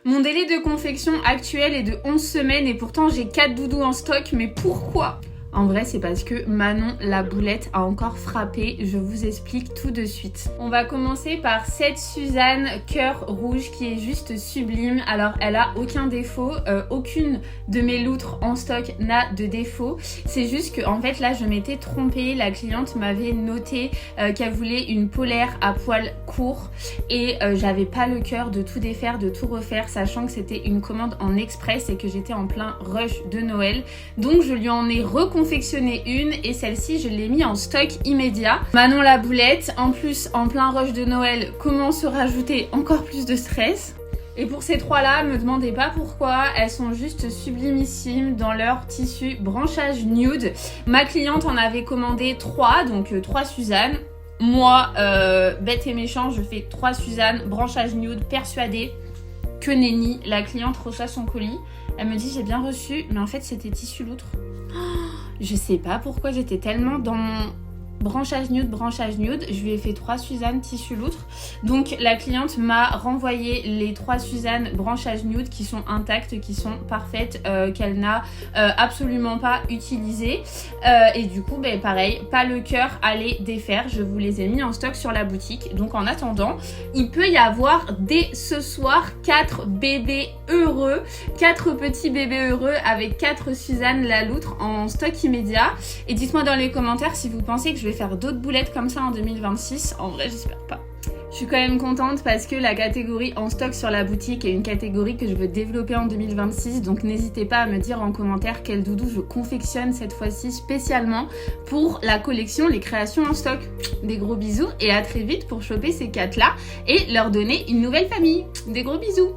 Mon délai de confection actuel est de 11 semaines et pourtant j'ai 4 doudous en stock, mais pourquoi ? En vrai, c'est parce que Manon la boulette a encore frappé. Je vous explique tout de suite. On va commencer par cette Suzanne cœur rouge qui est juste sublime. Alors, elle a aucun défaut. Aucune de mes loutres en stock n'a de défaut. C'est juste que, en fait, là, je m'étais trompée. La cliente m'avait noté qu'elle voulait une polaire à poils courts et j'avais pas le cœur de tout défaire, de tout refaire, sachant que c'était une commande en express et que j'étais en plein rush de Noël. Donc, je lui en ai reconfectionné une et celle-ci je l'ai mis en stock immédiat. Manon la boulette, en plus en plein rush de Noël, comment se rajouter encore plus de stress? Et pour ces trois-là, me demandez pas pourquoi, elles sont juste sublimissimes dans leur tissu branchage nude. Ma cliente en avait commandé 3, donc 3 Suzanne. Moi, bête et méchant, je fais 3 Suzanne, branchage nude, persuadée que nenni. La cliente reçoit son colis, elle me dit j'ai bien reçu, mais en fait c'était tissu loutre. Je sais pas pourquoi j'étais tellement dans mon branchage nude. Je lui ai fait 3 Suzanne tissu loutre. Donc la cliente m'a renvoyé les 3 Suzanne branchage nude qui sont intactes, qui sont parfaites, qu'elle n'a absolument pas utilisées. Et du coup, ben, pareil, pas le cœur à les défaire. Je vous les ai mis en stock sur la boutique. Donc en attendant, il peut y avoir dès ce soir 4 bébés heureux, 4 petits bébés heureux avec 4 Suzanne la loutre en stock immédiat. Et dites-moi dans les commentaires si vous pensez que je vais faire d'autres boulettes comme ça en 2026. En vrai, j'espère pas. Je suis quand même contente parce que la catégorie en stock sur la boutique est une catégorie que je veux développer en 2026. Donc n'hésitez pas à me dire en commentaire quel doudou je confectionne cette fois-ci spécialement pour la collection Les Créations en stock. Des gros bisous et à très vite pour choper ces 4 là et leur donner une nouvelle famille. Des gros bisous.